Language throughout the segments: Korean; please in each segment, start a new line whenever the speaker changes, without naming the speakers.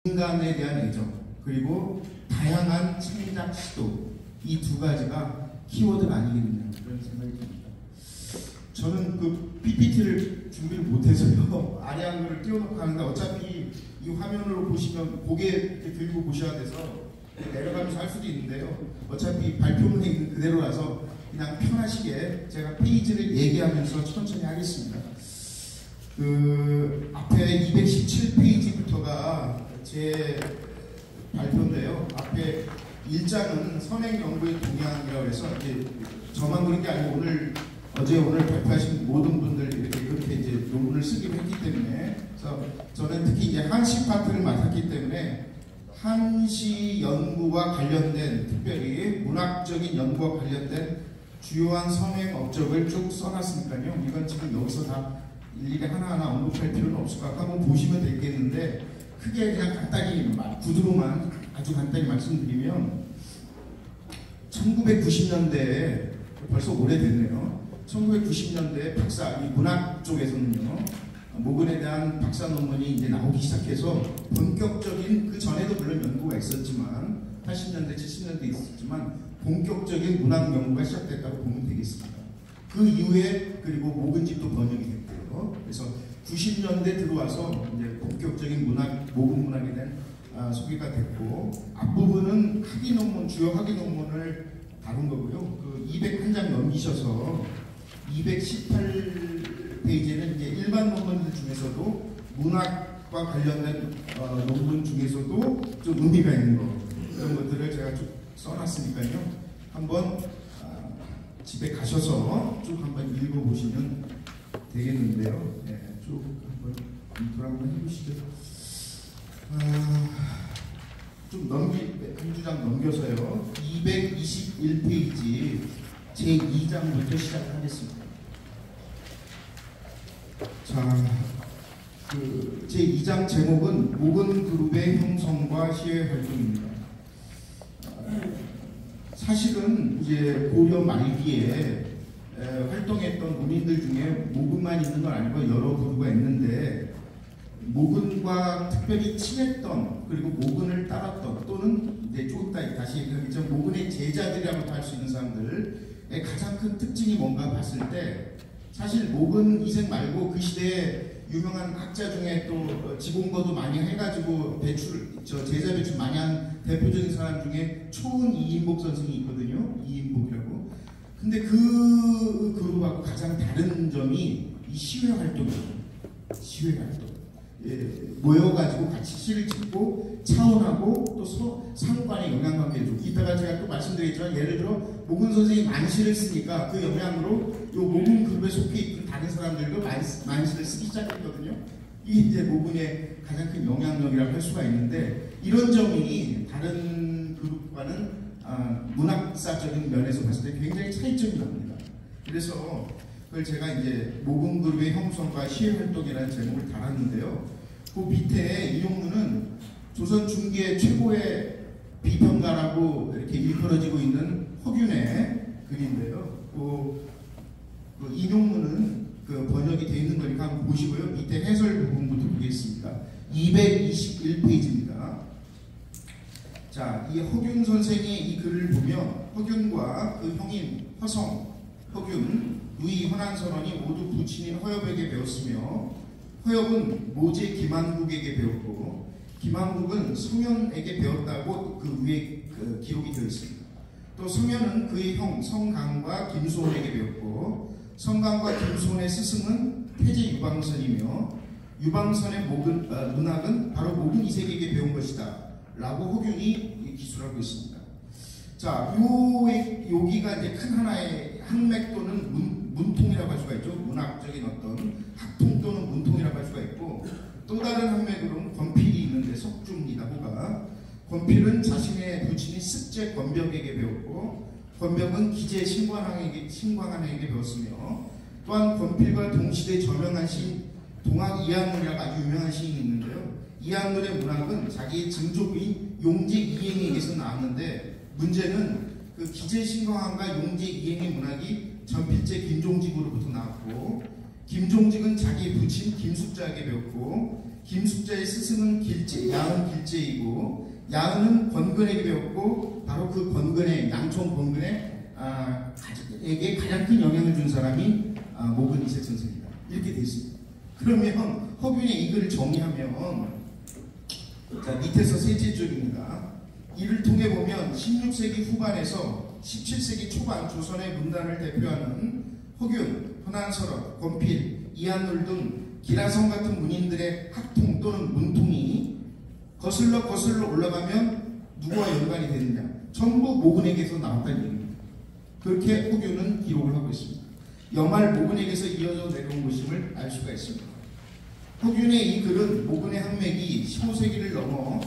인간에 대한 애정, 그리고 다양한 창작 시도, 이 두 가지가 키워드가 아니겠느냐 그런 생각이 듭니다. 저는 그 PPT를 준비를 못해서요. 아래 한글을 띄워놓고 가는데 어차피 이 화면으로 보시면 고개 이렇게 들고 보셔야 돼서 내려가면서 할 수도 있는데요. 어차피 발표문에 있는 그대로라서 그냥 편하시게 제가 페이지를 얘기하면서 천천히 하겠습니다. 그 앞에 217페이지부터가 제 발표인데요. 앞에 1장은 선행연구의 동향이라고 해서 이제 저만 그런 게 아니고 오늘 발표하신 모든 분들 이렇게 그렇게 이제 논문을 쓰기로 했기 때문에, 그래서 저는 특히 이제 한시 파트를 맡았기 때문에 한시 연구와 관련된, 특별히 문학적인 연구와 관련된 주요한 선행 업적을 쭉 써놨으니까요. 이건 지금 여기서 다 일일이 하나하나 언급할 필요는 없을 것 같고 한번 보시면 되겠는데, 크게 그냥 간단히 구두로만 아주 간단히 말씀드리면 1990년대에 벌써 오래됐네요. 1990년대 박사, 이 문학 쪽에서는요, 모근에 대한 박사 논문이 이제 나오기 시작해서 본격적인, 그 전에도 물론 연구가 있었지만 80년대, 70년대 있었지만 본격적인 문학 연구가 시작됐다고 보면 되겠습니다. 그 이후에 그리고 모근집도 번역이 됐고요. 그래서 90년대 들어와서 이제 본격적인 문학, 모근 문학에 대한 소개가 됐고, 앞부분은 학위 논문, 주요 학위 논문을 다룬 거고요. 그 201장 넘기셔서 218페이지에는 이제 일반 논문들 중에서도 문학과 관련된 논문 중에서도 좀 의미가 있는 거, 그런 것들을 제가 쭉 써놨으니까요. 한번 집에 가셔서 쭉 한번 읽어보시면 되겠는데요. 네, 쭉 한번 검토를 한번 해보시죠. 좀 한 주장 넘겨서요. 221페이지 제2장부터 시작하겠습니다. 자, 그 제2장 제목은 모근그룹의 형성과 시회 활동입니다. 사실은 이제 고려 말기에 활동했던 문인들 중에 모근만 있는 건 아니고 여러 부류가 있는데, 모근과 특별히 친했던, 그리고 모근을 따랐던, 또는 이제 조금 다시 얘기하겠죠, 모근의 제자들이라고 할 수 있는 사람들의 가장 큰 특징이 뭔가 봤을 때, 사실 모근 이생 말고 그 시대에 유명한 학자 중에 또 지공거도 많이 해가지고 제자 배출 많이 한 대표적인 사람 중에 초은 이인복 선생이 있거든요. 이인복이라고. 근데 그 그룹하고 가장 다른 점이 이 시회 활동이에요. 시회 활동. 모여가지고 같이 시를 짓고 차원하고 또 상관의 영향관계를 주고, 이따가 제가 또 말씀드리겠지만, 예를 들어 모근 선생이 만시를 쓰니까 그 영향으로 요 모근 그룹에 속해 있던 다른 사람들도 만시를 쓰기 시작했거든요. 이게 이제 모근의 가장 큰 영향력이라고 할 수가 있는데, 이런 점이 다른 그룹과는 문학사적인 면에서 봤을 때 굉장히 차이점이 납니다. 그래서 그걸 제가 이제 모근 그룹의 형성과 시회 활동이라는 제목을 달았는데요. 그 밑에 이 용문은 조선 중기의 최고의 비평가라고 이렇게 일컬어지고 있는 허균의 글인데요. 그 인용문은 그 번역이 되어 있는 거니까 한번 보시고요. 밑에 해설 부분부터 보겠습니다. 221페이지입니다. 자, 이 허균 선생의 이 글을 보면 허균과 그 형인 허성, 허균, 누이 현안선원이 모두 부친인 허엽에게 배웠으며, 허엽은 모제 김한국에게 배웠고, 김한국은 성현에게 배웠다고 그 위에 그 기록이 되어 있습니다. 또 성현은 그의 형 성강과 김소원에게 배웠고, 성강과 김소원의 스승은 태제 유방선이며, 유방선의 문학은 바로 모근 이색에게 배운 것이다 라고 허균이 기술하고 있습니다. 자, 여기가 이제 큰 하나의 항맥 또는 문통이라고 할 수가 있죠. 문학적인 어떤 학통 또는 문통이라고 할 수가 있고, 또 다른 항맥으로는 권필이 있는데 석주입니다. 호가 권필은 자신의 부친인 습제 권벽에게 배웠고, 권벽은 기제 신광한에게 배웠으며, 또한 권필과 동시대 저명한 시인 동학 이한물이라고 아주 유명한 시인이 있는데요. 이한물의 문학은 자기의 증조부인 용제 이행에게서 나왔는데, 문제는 그 기제 신광한과 용제 이행의 문학이 전필제 김종직으로부터 나왔고, 김종직은 자기 부친 김숙자에게 배웠고, 김숙자의 스승은 길제, 야은 길제이고 야은은 권근에게 배웠고 바로 그 권근의 양촌 권근에게 가장 큰 영향을 준 사람이 목은 이색 선생이다. 이렇게 되어 있습니다. 그러면 허균의 이 글을 정리하면 자, 밑에서 셋째 줄입니다. 이를 통해 보면 16세기 후반에서 17세기 초반 조선의 문단을 대표하는 허균, 현안설원, 권필, 이한울 등 기라성 같은 문인들의 학통 또는 문통이 거슬러 올라가면 누구와 연관이 되느냐? 전부 모근에게서 나왔다는 얘기입니다. 그렇게 허균은 기록을 하고 있습니다. 여말 모근에게서 이어져 내려온 것임을 알 수가 있습니다. 허균의 이 글은 모근의 항맥이 15세기를 넘어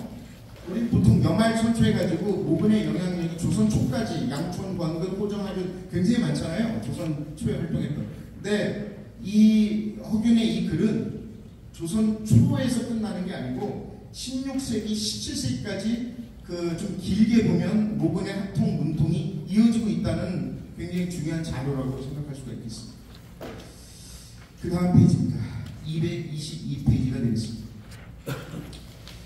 우리 보통 여말 선초해가지고 모근의 영향력이 조선 초까지 양촌, 권근, 호정, 하준 굉장히 많잖아요. 조선 초에 활동했던. 근데 이 허균의 이 글은 조선 초에서 끝나는 게 아니고 16세기, 17세기까지 그 좀 길게 보면 모근의 학통, 문통이 이어지고 있다는 굉장히 중요한 자료라고 생각할 수가 있겠습니다. 그 다음 페이지입니다. 222페이지가 되겠습니다.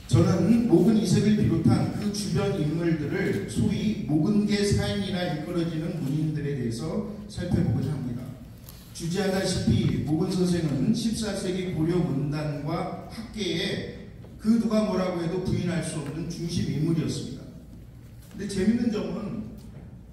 저는 모근 이색을 비롯한 그 주변 인물들을 소위 모근계 사인이라 일컬어지는 문인들에 대해서 살펴보고자 합니다. 주지하다시피 모근 선생은 14세기 고려 문단과 학계에 그 누가 뭐라고 해도 부인할 수 없는 중심 인물이었습니다. 근데 재밌는 점은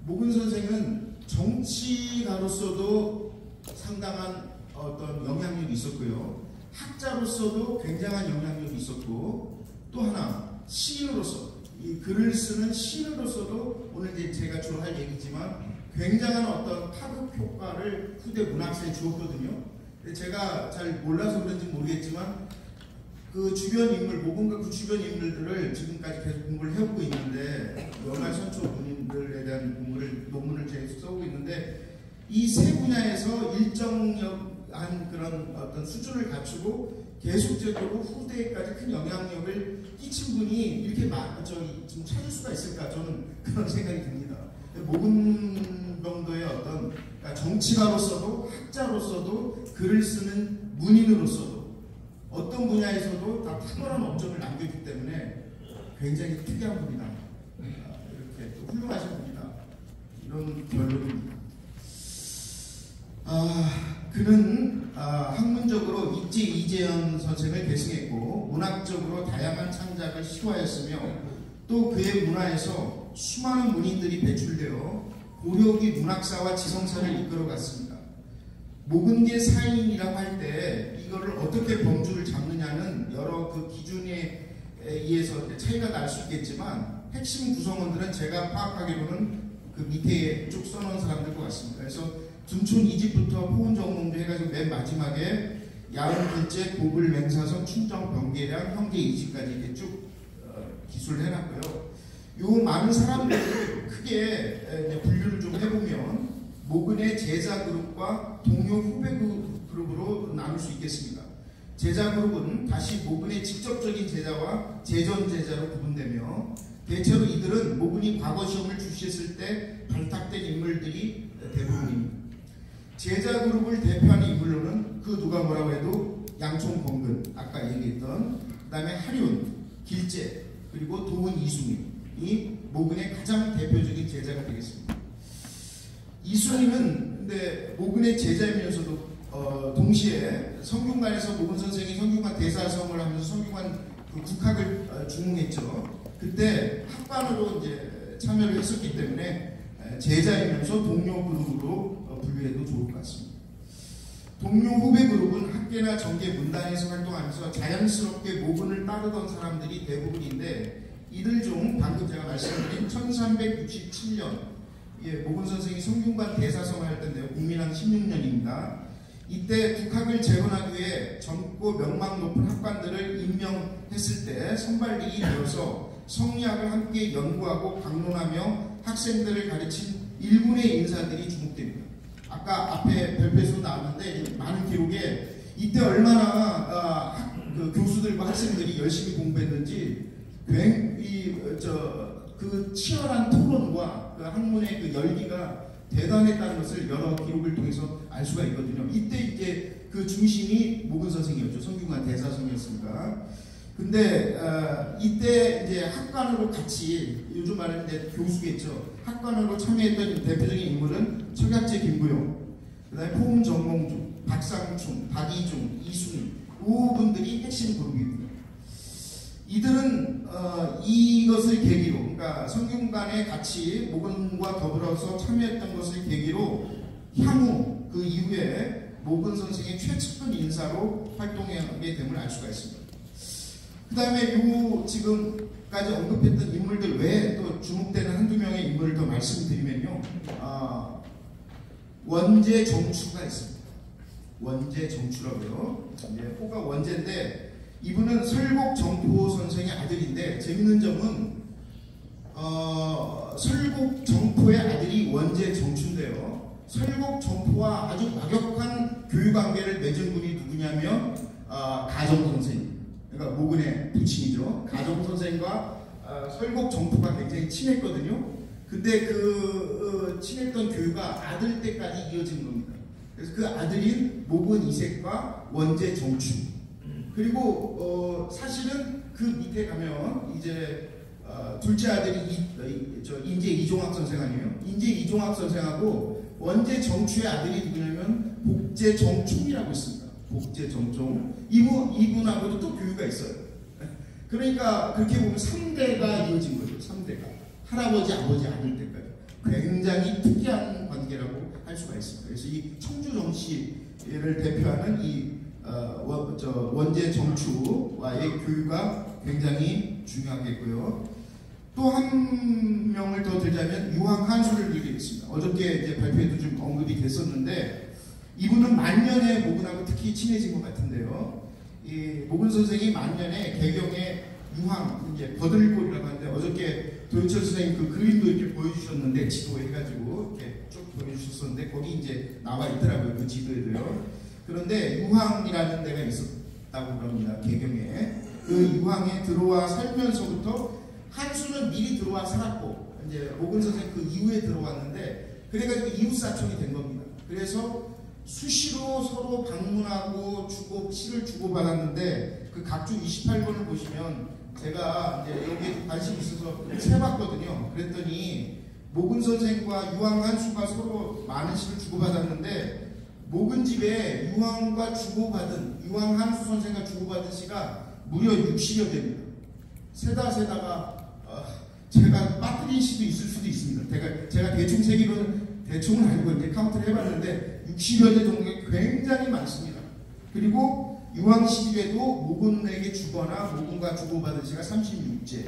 모근 선생은 정치가로서도 상당한 어떤 영향력이 있었고요. 학자로서도 굉장한 영향력이 있었고 또 하나 시인으로서 이 글을 쓰는 시인으로서도 오늘 이제 제가 주로 할 얘기지만 굉장한 어떤 파급 효과를 후대 문학사에 주었거든요. 제가 잘 몰라서 그런지 모르겠지만 그 주변 인물, 모근과 그 주변 인물들을 지금까지 계속 공부를 해오고 있는데 여말 선초 문인들에 대한 논문을 계속 써오고 있는데 이 세 분야에서 일정한 그런 어떤 수준을 갖추고 계속적으로 후대에까지 큰 영향력을 끼친 분이 이렇게 좀 찾을 수가 있을까 저는 그런 생각이 듭니다. 모근 정도의 어떤 그러니까 정치가로서도 학자로서도 글을 쓰는 문인으로서도 어떤 분야에서도 다 탁월한 업적을 남겼기 때문에 굉장히 특이한 분이다. 이렇게 또 훌륭하신 분이다. 이런 결론입니다. 그는 학문적으로 입지 이재현 선생을 계승했고 문학적으로 다양한 창작을 시도하였으며 또 그의 문화에서 수많은 문인들이 배출되어 고려기 문학사와 지성사를 이끌어갔습니다. 모근계 사인이라고 할 때 이거를 어떻게 범주를 잡느냐는 여러 그 기준에 의해서 차이가 날 수 있겠지만 핵심 구성원들은 제가 파악하기로는 그 밑에 쭉 써놓은 사람들 것 같습니다. 그래서 둔촌 이집부터 호은정몽도 해가지고 맨 마지막에 야은 길제, 고불 맹사성, 춘정 병계량, 형제 이집까지 이렇게 쭉 기술을 해놨고요. 요 많은 사람들을 크게 분류를 좀 해보면 모근의 제자 그룹과 동료 후배 그룹으로 나눌 수 있겠습니다. 제자 그룹은 다시 모근의 직접적인 제자와 재전 제자로 구분되며 대체로 이들은 모근이 과거 시험을 주시했을 때 발탁된 인물들이 대부분입니다. 제자 그룹을 대표하는 인물로는 그 누가 뭐라고 해도 양촌 권근 아까 얘기했던 그 다음에 하륜, 길제 그리고 도은 이숭이 모근의 가장 대표적인 제자가 되겠습니다. 이숭이는 근데 모근의 제자이면서도 동시에 성균관에서 모근 선생이 성균관 대사성을 하면서 성균관 그 국학을 중흥했죠. 그때 학반으로 이제 참여를 했었기 때문에 제자이면서 동료 그룹으로 분류해도 좋을 것 같습니다. 동료 후배 그룹은 학계나 정계 문단에서 활동하면서 자연스럽게 모근을 따르던 사람들이 대부분인데 이들 중 방금 제가 말씀드린 1367년 모근 선생이 성균관 대사성을 할 때인데요. 국민왕 16년입니다. 이때 국학을 재건하기 위해 젊고 명망 높은 학관들을 임명했을 때 선발직이 되어서 성리학을 함께 연구하고 강론하며 학생들을 가르친 일군의 인사들이 주목됩니다. 아까 앞에 별표에서 나왔는데 많은 기록에 이때 얼마나 그 교수들과 학생들이 열심히 공부했는지 그 치열한 토론과 그 학문의 그 열기가 대단했다는 것을 여러 기록을 통해서 알 수가 있거든요. 이때 이제 그 중심이 모근 선생이었죠. 성균관 대사성이었으니까. 근데 이때 이제 학관으로 같이, 요즘 말하는 이제 교수겠죠. 학관으로 참여했던 대표적인 인물은 청약제 김구용, 그다음에 포음 정몽주, 박상충, 박이중, 이순희, 이 분들이 핵심 그룹입니다. 이들은 이것을 계기로, 그러니까 성균관에 같이 모근과 더불어서 참여했던 것을 계기로 향후 그 이후에 모근 선생의 최측근 인사로 활동하게 됨을 알 수가 있습니다. 그 다음에 요 지금까지 언급했던 인물들 외에 또 주목되는 한두 명의 인물을 더 말씀드리면요. 원제 정추가 있습니다. 원제 정추라고요. 이제 호가 원제인데 이분은 설곡 정포 선생의 아들인데 재밌는 점은 설곡 정포의 아들이 원제 정추인데요. 설곡 정포와 아주 막역한 교육관계를 맺은 분이 누구냐면 가정 선생. 그러니까 모근의 부친이죠. 가정 선생과 설곡 정포가 굉장히 친했거든요. 근데 그 친했던 교류가 아들 때까지 이어진 겁니다. 그래서 그 아들인 모근 이색과 원제 정추. 그리고 사실은 그 밑에 가면 이제 둘째 아들이 인제 이종학 선생 아니에요? 인제 이종학 선생하고 원제 정추의 아들이 누구냐면 복제 정충이라고 있습니다. 복제 정충. 이분하고도 또 교류가 있어요. 그러니까 그렇게 보면 3대가 이어진 거죠. 3대가. 할아버지, 아버지, 아들 때까지. 굉장히 특이한 관계라고 할 수가 있습니다. 그래서 이 청주 정씨를 대표하는 이 원제 정추와의 교류가 굉장히 중요하겠고요. 또 한 명을 더 들자면 유황 한수를 들겠습니다. 어저께 이제 발표에도 좀 언급이 됐었는데 이분은 만년에 모근하고 특히 친해진 것 같은데요. 이 모근 선생이 만년에 개경의 유황, 이제 버들골이라고 하는데 어저께 도윤철 선생님 그 그림도 이렇게 보여주셨는데 지도해가지고 이렇게 쭉 보여주셨었는데 거기 이제 나와 있더라고요. 그 지도에도요. 그런데 유황이라는 데가 있었다고 그럽니다. 개경에. 그 유황에 들어와 살면서부터 한수는 미리 들어와 살았고 이제 모근 선생 그 이후에 들어왔는데 그래가지고 이웃사촌이 된 겁니다. 그래서 수시로 서로 방문하고 시를 주고받았는데 그 각주 28번을 보시면 제가 이제 여기에 관심이 있어서 세봤거든요. 그랬더니 모근 선생과 유황 한수가 서로 많은 시를 주고받았는데 모근 집에 유황과 주고받은 유황 한수 선생과 주고받은 시가 무려 60여 개입니다. 세다가 제가 빠뜨린 시도 있을 수도 있습니다. 제가 대충 세기로는 대충은 아니고 이제 카운트를 해봤는데 60여 개 정도가 굉장히 많습니다. 그리고 유황 시집에도 모근에게 주거나 모근과 주고받은 시가 36제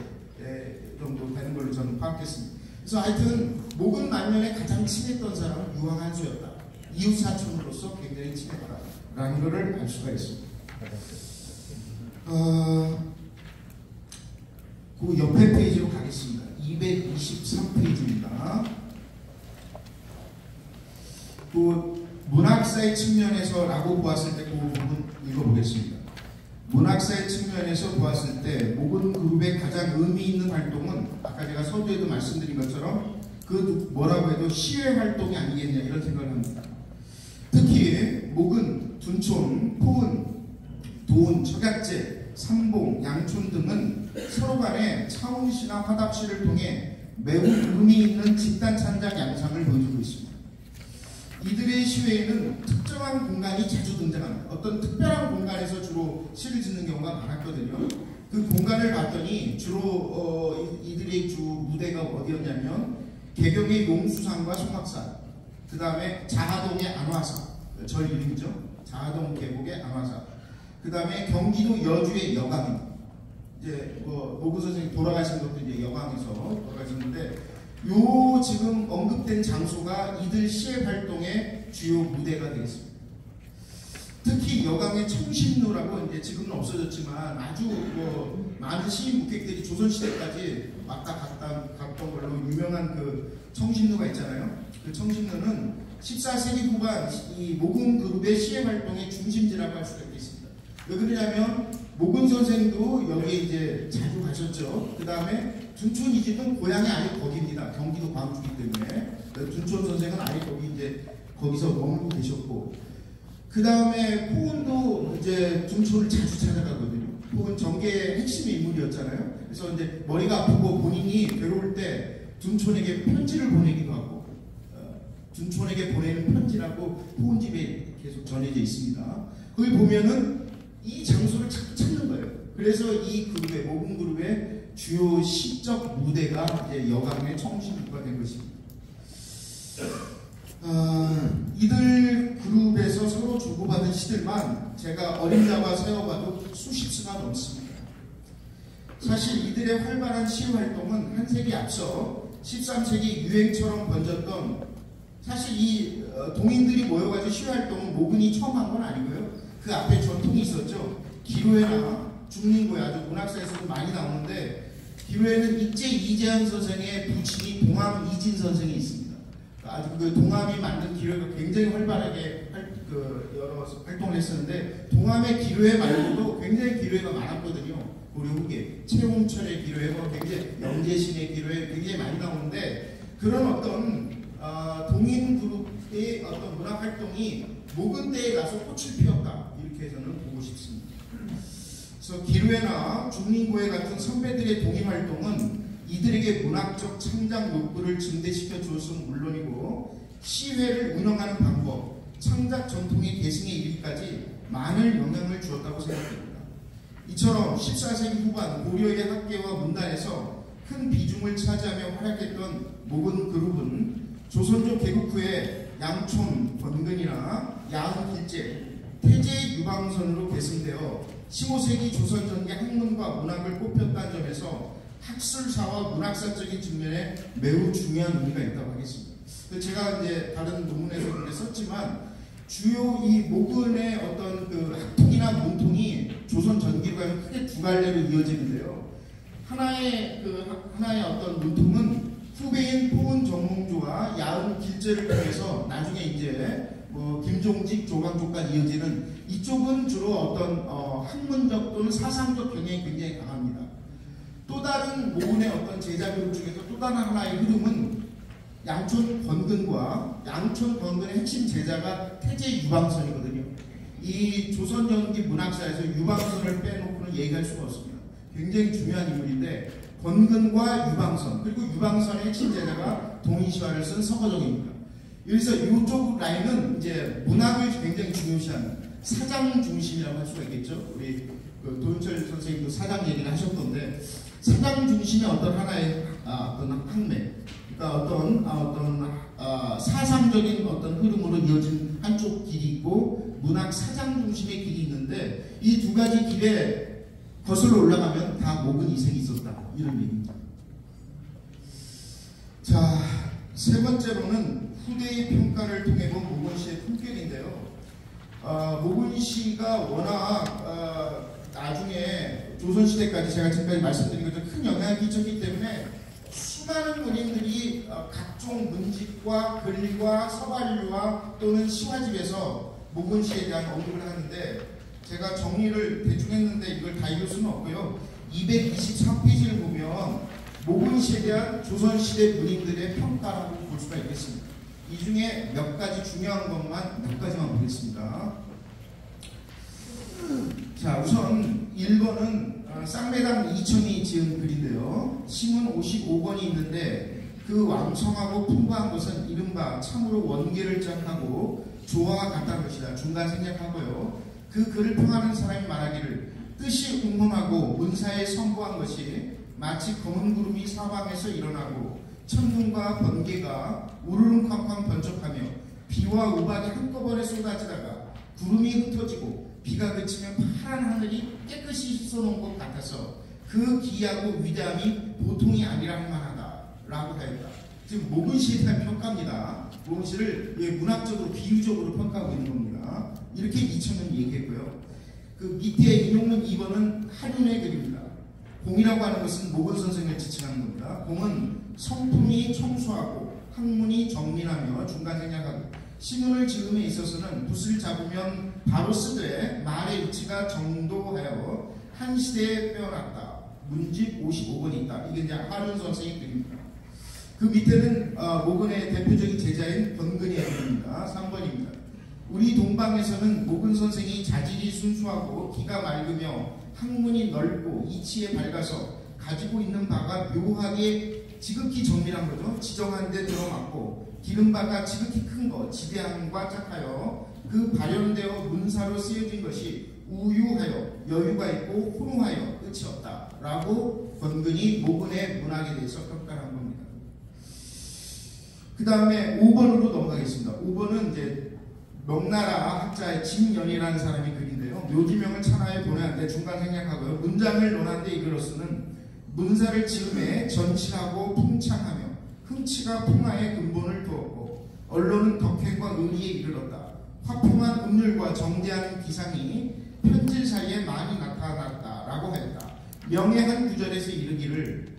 정도 되는 걸로 저는 파악했습니다. 그래서 하여튼 모근 만년에 가장 친했던 사람은 유황 한수였다. 이웃 사촌으로서 굉장히 친했다라는 것을 알 수가 있습니다. 그 옆에 페이지로 가겠습니다. 223페이지입니다. 그 문학사의 측면에서 라고 보았을 때 그 부분 읽어보겠습니다. 문학사의 측면에서 보았을 때 모근 그룹의 가장 의미 있는 활동은 아까 제가 서두에도 말씀드린 것처럼 그 뭐라고 해도 시외 활동이 아니겠냐 이런 생각을 합니다. 특히 모근, 둔촌, 포은, 도은, 청약제, 삼봉, 양촌 등은 서로 간에 차운시나 화답시를 통해 매우 의미 있는 집단 찬장 양상을 보여주고 있습니다. 이들의 시외에는 특정한 공간이 자주 등장합니다. 어떤 특별한 공간에서 주로 시를 짓는 경우가 많았거든요. 그 공간을 봤더니 주로 이들의 주 무대가 어디였냐면 개경의 용수산과 송악산, 그 다음에 자하동의 안화산, 절 이름이죠. 자하동 계곡의 안화산, 그 다음에 경기도 여주의 여강입니다. 이제 모근 선생님 돌아가신 것도 이제 여강에서 돌아가셨는데 요 지금 언급된 장소가 이들 시의 활동의 주요 무대가 되겠습니다. 특히 여강의 청신루라고 이제 지금은 없어졌지만 아주 많은 시인 묵객들이 조선시대까지 왔다 갔던 걸로 유명한 그 청신루가 있잖아요. 그 청신루는 14세기 후반 이 모근 그룹의 시의 활동의 중심지라고 할 수가 있습니다. 왜 그러냐면 모근 선생도 여기에 이제 자주 가셨죠. 그 다음에 둔촌 이 집은 고향이 아예 거기입니다. 경기도 광주기 때문에 둔촌 선생은 아예 거기 이제 거기서 머물고 계셨고, 그 다음에 포은도 이제 둔촌을 자주 찾아가거든요. 포은 정계의 핵심 인물이었잖아요. 그래서 이제 머리가 아프고 본인이 괴로울 때 둔촌에게 편지를 보내기도 하고, 둔촌에게 보내는 편지라고 포은 집에 계속 전해져 있습니다. 거기 보면은 이 장소를 자꾸 찾는 거예요. 그래서 이 그룹의 모금 그룹의 주요 시적 무대가 이제 여강의 청신부가 된 것입니다. 이들 그룹에서 서로 주고받은 시들만 제가 어림잡아 세워봐도 수십 수가 넘습니다. 사실 이들의 활발한 시위 활동은 한 세기 앞서 13세기 유행처럼 번졌던, 사실 이 동인들이 모여가지고 시위 활동은 모근이 처음 한 건 아니고요. 그 앞에 전통이 있었죠. 기로회나 중림고에 아주 문학사에서도 많이 나오는데, 기로회는 익제 이재현 선생의 부친이 동암 이진 선생이 있습니다. 아주 그 동암이 만든 기로회가 굉장히 활발하게 여러 활동을 했었는데, 동암의 기로회 말고도 굉장히 기로회가 많았거든요. 우리 후기 최홍철의 기로회가 굉장히, 영재신의 기로회 굉장히 많이 나오는데, 그런 어떤 동인 그룹의 어떤 문학 활동이 모근 때에 가서 꽃을 피웠다, 이렇게 저는 보고 싶습니다. 그래서 기로회나 중림고회 같은 선배들의 동인 활동은 이들에게 문학적 창작 욕구를 증대시켜 주었은 물론이고, 시회를 운영하는 방법, 창작 전통의 계승에 이르기까지 많은 영향을 주었다고 생각됩니다. 이처럼 14세기 후반 고려의 학계와 문단에서 큰 비중을 차지하며 활약했던 모근 그룹은 조선조 개국 후에 양촌, 권근이나 야흥길제, 태제 유방선으로 계승되어 15세기 조선 전기 학문과 문학을 뽑혔다는 점에서 학술사와 문학사적인 측면에 매우 중요한 의미가 있다고 하겠습니다. 제가 이제 다른 논문에서 그렇게 썼지만, 주요 이 모근의 어떤 그 학통이나 문통이 조선 전기로 가면 크게 두 갈래로 이어지는데요. 하나의 어떤 문통은 후배인 포은 정몽주와 야흥 길제를 통해서 나중에 이제 김종직, 조광조까지 이어지는, 이쪽은 주로 어떤 학문적 또는 사상적 경향이 굉장히 강합니다. 또 다른 모근의 어떤 제자 그룹 중에서 또 다른 하나의 흐름은 양촌 권근과, 양촌 권근의 핵심 제자가 태제 유방선이거든요. 이 조선 전기 문학사에서 유방선을 빼놓고는 얘기할 수가 없습니다. 굉장히 중요한 인물인데, 권근과 유방선, 그리고 유방선의 핵심 제자가 동인시화를 쓴 서거정입니다. 여기서 이쪽 라인은 이제 문학을 굉장히 중요시하는 사장 중심이라고 할 수가 있겠죠. 우리 도윤철 선생님도 사장 얘기를 하셨던데, 사장 중심의 어떤 하나의 어떤 학맥, 그러니까 어떤 사상적인 어떤 흐름으로 이어진 한쪽 길이 있고, 문학 사장 중심의 길이 있는데, 이 두 가지 길에 거슬러 올라가면 다 모근 이색이 있었다, 이런 얘기입니다. 자, 세 번째로는 후대의 평가를 통해 본 모근 씨의 품격인데요. 모근 씨가 워낙 나중에 조선시대까지 제가 지금까지 말씀드린 것처럼 큰 영향을 끼쳤기 때문에 수많은 문인들이 각종 문집과 글과 서발류와 또는 시화집에서 모근 씨에 대한 언급을 하는데, 제가 정리를 대충 했는데 이걸 다 읽을 수는 없고요. 224페이지를 보면 모근 씨에 대한 조선시대 문인들의 평가라고 볼 수가 있겠습니다. 이 중에 몇 가지 중요한 것만 몇 가지만 보겠습니다. 자, 우선 1번은 쌍매당 이천이 지은 글인데요. 시문 55권이 있는데, 그 왕성하고 풍부한 것은 이른바 참으로 원계를 짝하고 조화가 같다는 것이다. 중간 생략하고요. 그 글을 평하는 사람이 말하기를, 뜻이 운문하고 문사에 선보한 것이 마치 검은 구름이 사방에서 일어나고 천둥과 번개가 우르릉쾅쾅 번쩍하며 비와 우박이 한꺼번에 쏟아지다가 구름이 흩어지고 비가 그치면 파란 하늘이 깨끗이 씻어놓은 것 같아서 그 기이하고 위대함이 보통이 아니라 할 만하다 라고 하였다. 지금 모근 씨에 대한 평가입니다. 모근 씨를 문학적으로 비유적으로 평가하고 있는 겁니다. 이렇게 이천은 얘기했고요. 그 밑에 인용문 2번은 한윤의 글입니다. 공이라고 하는 것은 모근 선생을 지칭하는 겁니다. 공은 성품이 청소하고 학문이 정밀하며 중간 생략하고, 시문을 지음에 있어서는 붓을 잡으면 바로 쓰되 말의 위치가 정도하여 한 시대에 빼어났다. 문집 55번이 있다. 이게 이제 하륜 선생의 글입니다. 그 밑에는 모근의 대표적인 제자인 권근의 글입니다. 3번입니다. 우리 동방에서는 모근 선생이 자질이 순수하고 기가 맑으며 학문이 넓고 이치에 밝아서 가지고 있는 바가 묘하게 지극히 정밀한 거죠. 지정한 데 들어맞고 기름바가 지극히 큰 것, 지대함과 착하여 그 발현되어 문사로 쓰여진 것이 우유하여 여유가 있고 훈훈하여 끝이 없다 라고 권근이 모근의 문학에 대해서 평가한 겁니다. 그 다음에 5번으로 넘어가겠습니다. 5번은 이제 명나라 학자의 진연이라는 사람이 글인데요. 묘지명을 천하에 보내는데 중간 생략하고요. 문장을 논한데 이글로 쓰는 문사를 지음에 전칠하고 풍창하며 흥치가 풍하에 근본을 두었고 언론은 덕행과 의리에 이르렀다. 화풍한 음률과 정대한 기상이 편질 사이에 많이 나타났다라고 하였다. 명의 한 구절에서 이르기를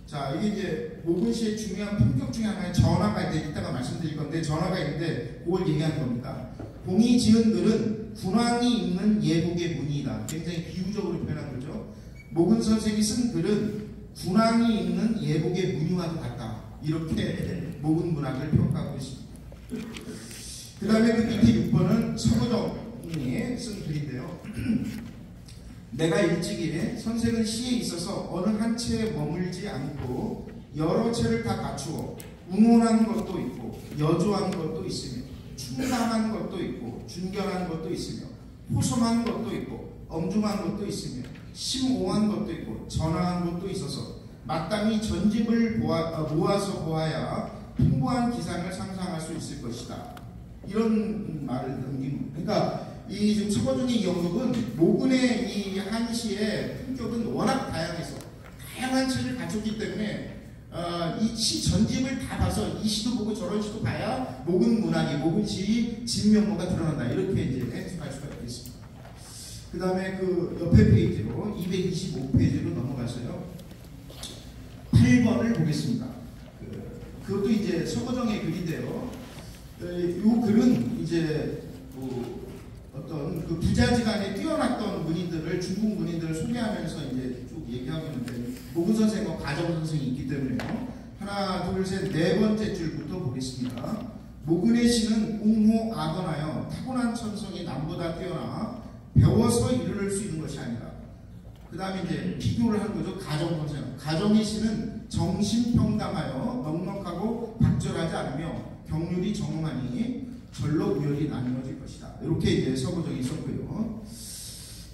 자 이게 이제 모근시의 중요한 품격 중에 하나의 전화가 있는데 이따가 말씀드릴 건데 전화가 있는데 그걸 얘기한 겁니다. 공이 지은 글은 군왕이 읽는 예복의 문이다. 굉장히 비유적으로 표현한 거죠. 모근 선생이 쓴 글은 군왕이 읽는 예복의 문유와도 같다. 이렇게 모근 문학을 평가하고 있습니다. 그 다음에 그 밑에 6번은 서구정이 쓴 글인데요. 내가 일찍이 선생은 시에 있어서 어느 한 채에 머물지 않고 여러 채를 다 갖추어 웅온한 것도 있고 여조한 것도 있으며 충당한 것도 있고 준결한 것도 있으며 호섬한 것도 있고 엄중한 것도 있으며 심오한 것도 있고 전화한 것도 있어서 마땅히 전집을 모아서 보아야 풍부한 기상을 상상할 수 있을 것이다. 이런 말을 남긴 겁니다. 그러니까 이 지금 서거중의 영역은 모근의 이 한시의 품격은 워낙 다양해서 다양한 책을 갖췄기 때문에 이 시 전집을 다 봐서 이 시도 보고 저런 시도 봐야 모근 문학이 모근 시의 진면모가 드러난다. 이렇게 이제 해석할 수가 있겠습니다. 그 다음에 그 옆에 페이지로 225페이지로 넘어가서요. 8번을 보겠습니다. 그것도 이제 서거정의 글인데요. 이 글은 이제 어떤 그 부자지간에 뛰어났던 문인들을 중국 문인들을 소개하면서 이제 쭉 얘기하고 있는데 모근 선생과 가정 선생이 있기 때문에요. 하나, 둘, 셋, 네 번째 줄부터 보겠습니다. 모근의 시는 웅호아건하여 타고난 천성이 남보다 뛰어나 배워서 이르를 수 있는 것이 아니라 그 다음에 이제 비교를 한 거죠. 가정 선생. 가정의 시는 정신평담하여 넉넉하고 박절하지 않으며 경륜이 정엄하니 절로 우열이 나뉘어질 것이다. 이렇게 이제 서구정이 있었고요.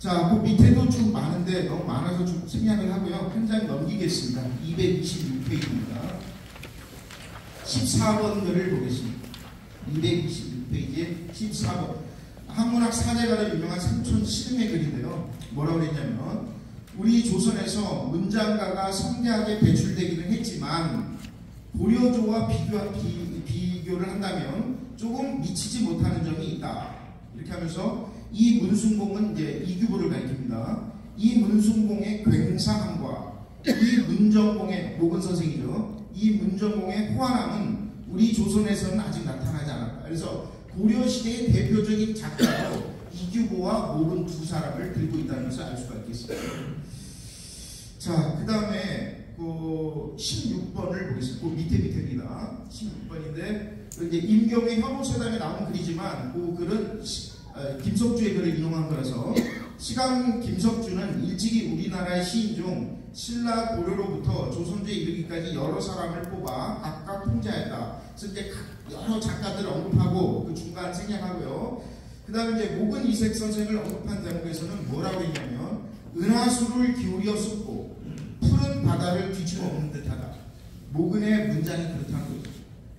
자, 그 밑에도 쭉 많은데 너무 많아서 좀 생략을 하고요. 한 장 넘기겠습니다. 226페이지입니다. 14번 글을 보겠습니다. 226페이지에 14번. 한문학 사제가로 유명한 삼촌 시름의 글인데요. 뭐라고 그랬냐면 우리 조선에서 문장가가 성대하게 배출되기는 했지만 고려조와 비교를 한다면 조금 미치지 못하는 점이 있다. 이렇게 하면서 이 문순공은 이제 이규보를 가리킵니다. 이 문순공의 굉사함과 이 문정공의 모근 선생이죠. 이 문정공의 호환함은 우리 조선에서는 아직 나타나지 않았다. 그래서 고려시대의 대표적인 작가로 이규보와 모근 두 사람을 들고 있다는 것을 알 수가 있겠습니다. 자, 그 다음에 그 16번을 보겠습니다. 그 밑에입니다. 16번인데 이제 임경의 혐오세담에 나온 글이지만 그 글은 김석주의 글을 인용한 거라서 시강 김석주는 일찍이 우리나라의 시인 중 신라 고려로부터 조선조에 이르기까지 여러 사람을 뽑아 각각 통제하였다. 그래서 이제 여러 작가들을 언급하고 그 중간 생략하고요. 그 다음에 이제 모근 이색 선생을 언급한 대목에서는 뭐라고 했냐면 은하수를 기울여 쏟고 푸른 바다를 뒤집어 엎는 듯하다. 모근의 문장이 그렇다는 거죠.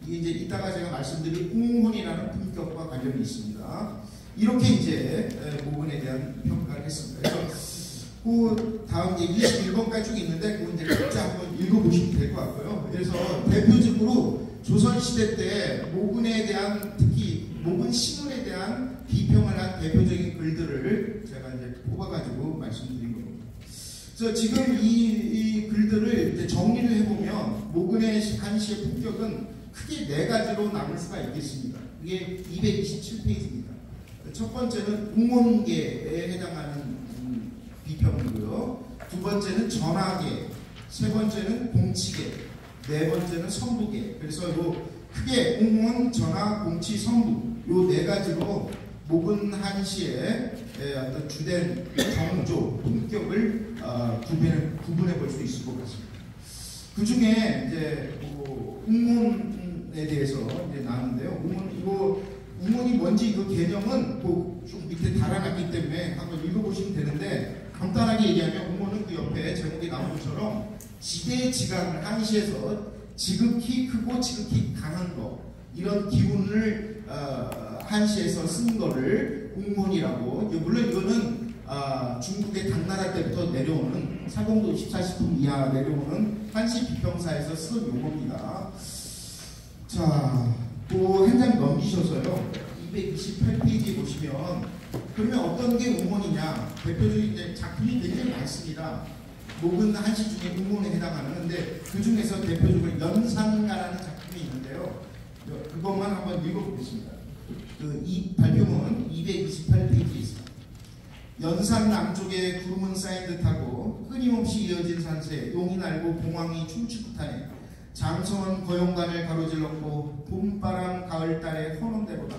이게 이제 이따가 제가 말씀드릴 웅혼이라는 품격과 관련이 있습니다. 이렇게 이제 모근에 대한 평가를 했습니다. 그래서 그 다음 이제 21번까지 쭉 있는데 그거 이제 각자 한번 읽어보시면 될 것 같고요. 그래서 대표적으로 조선시대 때 모근에 대한 특히 모근 신문에 대한 비평을 한 대표적인 글들을 제가 이제 뽑아가지고 말씀드린 겁니다. 그래서 지금 이 글들을 이제 정리를 해보면 모근의 한시의 품격은 크게 네 가지로 나눌 수가 있겠습니다. 이게 227페이지입니다. 첫 번째는 웅혼계에 해당하는 비평이고요. 두 번째는 전하계, 세 번째는 공치계, 네 번째는 선부계. 그래서 요 크게 웅문, 전하, 공치, 선부 요 네 가지로 목은 한시의 어떤 주된 정조, 품격을 구분해 볼 수 있을 것 같습니다. 그 중에 이제 웅문에 대해서 이제 나왔는데요. 웅문이 뭔지 그 개념은 좀 밑에 달아놨기 때문에 한번 읽어보시면 되는데, 간단하게 얘기하면 웅문은 그 옆에 제목이 나온 것처럼 지대지강을 한시에서 지극히 크고 지극히 강한 거, 이런 기운을 한시에서 쓴 거를 웅문이라고. 물론 이거는 중국의 당나라 때부터 내려오는 사공도 24시품 이하 내려오는 한시 비평사에서 쓴 용어입니다. 자, 또 한 장 넘기셔서요. 228페이지에 보시면, 그러면 어떤 게 웅문이냐? 대표적인 이제 작품이 굉장히 많습니다. 목은 한시 중에 웅문에 해당하는데, 그 중에서 대표적으로 연산가라는 작품이 있는데요. 그것만 한번 읽어보겠습니다. 이 발표문 228페이지에 있습니다. 연산 남쪽에 구름은 쌓인 듯하고 끊임없이 이어진 산세, 용이 날고 봉황이 춤추듯하네. 장성은 거용관을 가로질렀고 봄바람 가을달에 허는데보다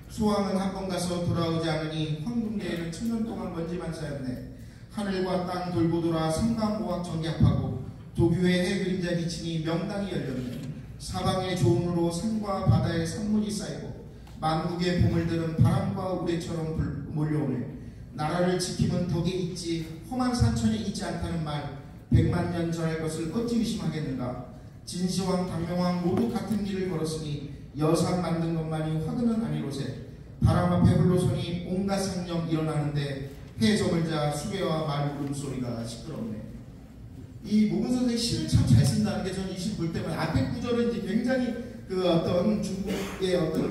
수왕은 한 번 가서 돌아오지 않으니 황금계에는 천년 동안 먼지만 쌓였네. 하늘과 땅 돌고 돌아 삼강모학 정기합하고 도교의 해 그림자 비치니 명당이 열렸네. 사방의 조운으로 산과 바다에 산물이 쌓이고 만국의 봄을 들은 바람과 우레처럼 몰려오네. 나라를 지키면 덕에 있지 험한 산천에 있지 않다는 말, 100만 년 전할 것을 어찌 의심하겠는가. 진시황 당명왕 모두 같은 길을 걸었으니 여상 만든 것만이 화근은 아니로세. 바람 앞에 홀로서니 온갖 상념 일어나는데 해저물자 수레와 말 울음소리가 시끄럽네. 이 모근 선생의 시를 참 잘 쓴다는 게 저는 이 시 볼 때마다 앞에 구절은 이제 굉장히 그 어떤 중국의 어떤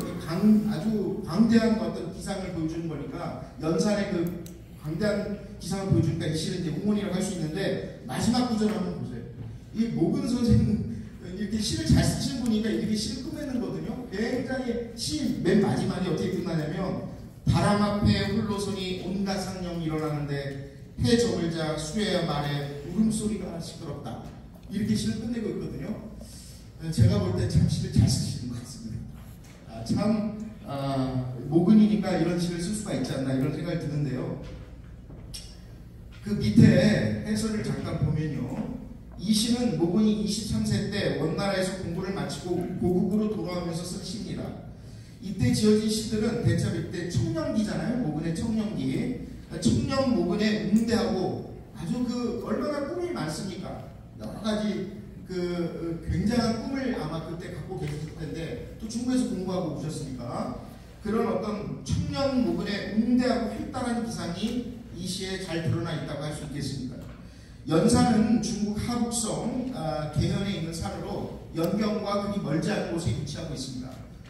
아주 광대한 어떤 기상을 보여주는 거니까, 연산의 그 광대한 기상을 보여주니까 이 시를 이제 웅문이라고 할 수 있는데, 마지막 구절 한번 보세요. 이 모근 선생 이렇게 시를 잘 쓰시는 분이니까 이렇게 시를 끝내는 거거든요. 굉장히 시 맨 마지막이 어떻게 끝나냐면, 바람 앞에 홀로서니 온갖 상념이 일어나는데 해 저물자 수레야 말에 울음소리가 시끄럽다. 이렇게 시를 끝내고 있거든요. 제가 볼 때 참 시를 잘 쓰시는 것 같습니다. 모근이니까 이런 시를 쓸 수가 있지 않나 이런 생각이 드는데요. 그 밑에 해설을 잠깐 보면요. 이 시는 모근이 23세 때 원나라에서 공부를 마치고 고국으로 돌아오면서 쓴 시입니다. 이때 지어진 시들은 대체로 이때 청년기잖아요. 모근의 청년기. 청년 모근의 응대하고 아주 얼마나 꿈이 많습니까? 여러 가지 굉장한 꿈을 아마 그때 갖고 계셨을 텐데, 또 중국에서 공부하고 오셨으니까 그런 어떤 청년 모근의 응대하고 활달한 기상이 이 시에 잘 드러나 있다고 할 수 있겠습니다. 연산은 중국 하북성 계현에 있는 산으로 연경과 그리 멀지 않은 곳에 위치하고 있습니다.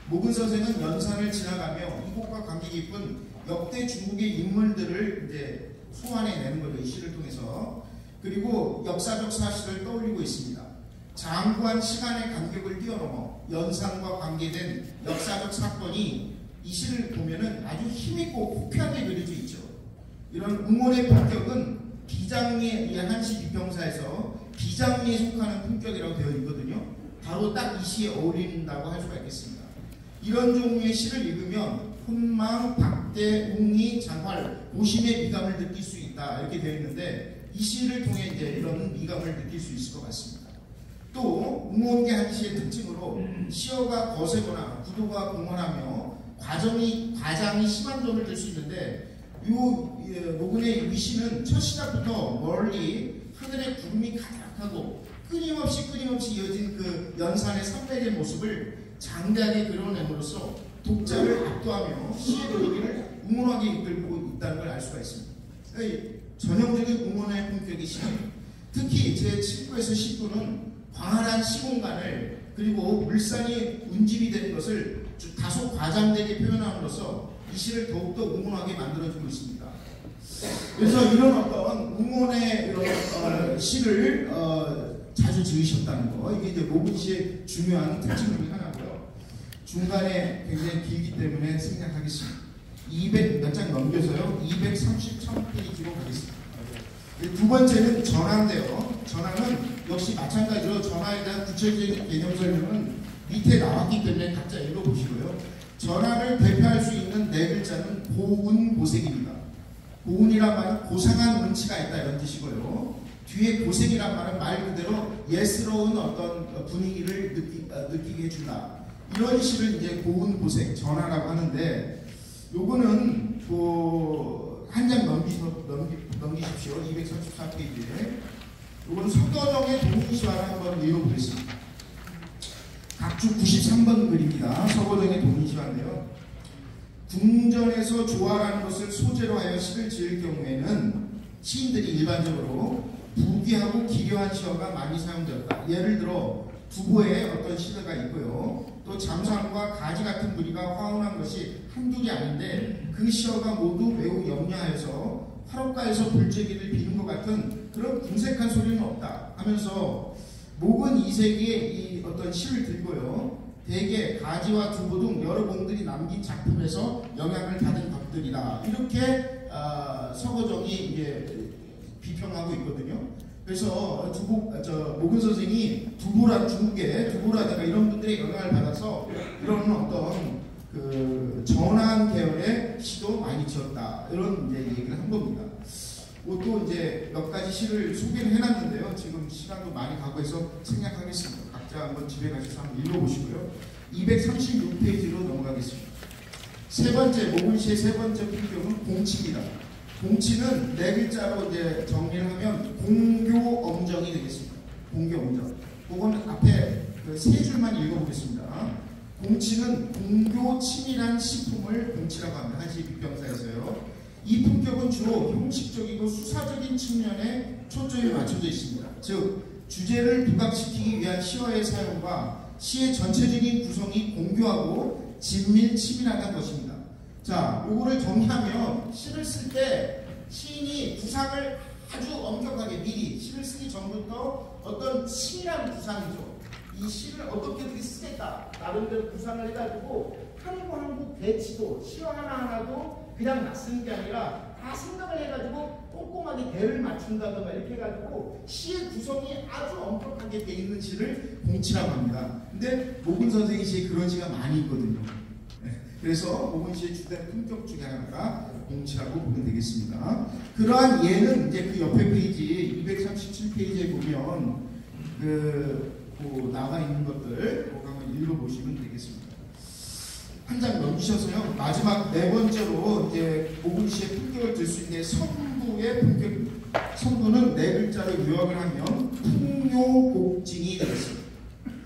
모근 선생은 연산을 지나가며 이곳과 관계 깊은 역대 중국의 인물들을 이제 소환해내는 거죠. 이 시를 통해서. 그리고 역사적 사실을 떠올리고 있습니다. 장구한 시간의 간격을 뛰어넘어 연산과 관계된 역사적 사건이 이 시를 보면은 아주 힘있고 호쾌하게 그려져 있죠. 이런 웅문의 품격은 비장미의 한시 비평사에서 비장미에 속하는 품격이라고 되어 있거든요. 바로 딱 이 시에 어울린다고 할 수가 있겠습니다. 이런 종류의 시를 읽으면 혼망, 박대, 웅이, 장활, 고심의 미감을 느낄 수 있다 이렇게 되어 있는데, 이 시를 통해 이제 이런 미감을 느낄 수 있을 것 같습니다. 또 웅원계 한시의 특징으로 시어가 거세거나 구도가 공헌하며 과장이 심한 점을 들 수 있는데, 모근의 이 시는 첫 시작부터 멀리 하늘에 구름이 가득하고 끊임없이 이어진 그 연산의 산맥의 모습을 장대하게 그려냄으로써 독자를 압도하며 시의 분위기를 웅원하게 이끌고 있다는 걸 알 수가 있습니다. 전형적인 웅원의 품격이 시입니다. 특히 제7부에서 10부는 광활한 시공간을, 그리고 물산이 운집이 되는 것을 다소 과장되게 표현함으로써 이 시를 더욱더 웅원하게 만들어주고 있습니다. 그래서 이런 어떤 웅원의 이런 시를 자주 지으셨다는 거, 이게 이제 모근 시의 중요한 특징 중에 하나고요. 중간에 굉장히 길기 때문에 생략하겠습니다. 200 몇 장 넘겨서요. 233페이지로 가겠습니다. 두 번째는 전화인데요. 전화는 역시 마찬가지로 전화에 대한 구체적인 개념 설명은 밑에 나왔기 때문에 각자 읽어보시고요. 전화를 대표할 수 있는 네 글자는 고운고색입니다. 고운이란 말은 고상한 운치가 있다 이런 뜻이고요. 뒤에 고색이란 말은 말 그대로 예스러운 어떤 분위기를 느끼게 해준다. 이런 시를 이제 고운고색, 전화라고 하는데, 요거는 한 장 넘기십시오. 234페이지에. 요거는 서거정의 동인시화를 한번 읽어보겠습니다. 각주 93번 글입니다. 서거정의 동인시화인데요. 궁전에서 조화라는 것을 소재로 하여 시를 지을 경우에는 시인들이 일반적으로 부귀하고 기려한 시어가 많이 사용되었다. 예를 들어 두보의 어떤 시가 있고요. 또 잠상과 가지 같은 무리가 화운한 것이 한둘이 아닌데 그 시어가 모두 매우 영리하여서 화롯가에서 불제기를 비는 것 같은 그런 궁색한 소리는 없다 하면서 목은 이세기의 이 어떤 시를 들고요. 대개 가지와 두보 등 여러 공들이 남긴 작품에서 영향을 받은 것들이다. 이렇게 서거정이 이제 비평하고 있거든요. 그래서 모근 선생이 중국의 두보라든가 이런 분들의 영향을 받아서 이런 어떤 전환 계열의 시도 많이 지었다. 이런 이제 얘기를 한 겁니다. 또 이제 몇 가지 시를 소개를 해놨는데요. 지금 시간도 많이 가고 해서 생략하겠습니다. 각자 한번 집에 가셔서 한번 읽어보시고요. 236페이지로 넘어가겠습니다. 세 번째, 모근시의 세 번째 품격은 공치입니다. 공치는 네 글자로 이제 정리를 하면 공교엄정이 되겠습니다. 공교엄정. 그건 앞에 세 줄만 읽어보겠습니다. 공치는 공교치밀한 시품을 공치라고 합니다. 한시 비평사에서요. 이 품격은 주로 형식적이고 수사적인 측면에 초점이 맞춰져 있습니다. 즉 주제를 부각시키기 위한 시어의 사용과 시의 전체적인 구성이 공교하고 진밀 치밀하다는 것입니다. 자, 요거를 정리하면 시를 쓸 때 시인이 구상을 아주 엄격하게 미리 시를 쓰기 전부터 어떤 치밀한 구상이죠. 이 시를 어떻게 쓰겠다 나름대로 구상을 해가지고 한 구 한 구 배치도 시어 하나하나도 그냥 막 쓰는 게 아니라 다 생각을 해가지고 꼼꼼하게 대를 맞춘다든가 이렇게 해가지고 시의 구성이 아주 엄격하게 돼 있는 시를 공치라고 합니다. 근데 모근 선생의 시에 그런 시가 많이 있거든요. 그래서 모근 시의 주된 품격 중에 하나가 공치라고 보면 되겠습니다. 그러한 예는 이제 그 옆에 페이지 237페이지에 보면 나와 있는 것들 한번 읽어보시면 되겠습니다. 한 장 넘기셔서요. 마지막 네 번째로 이제 모근 시의 품격을 들 수 있는 선부의 품격입니다. 선부는 네 글자로 요약을 하면 풍요곡진이 되겠습니다.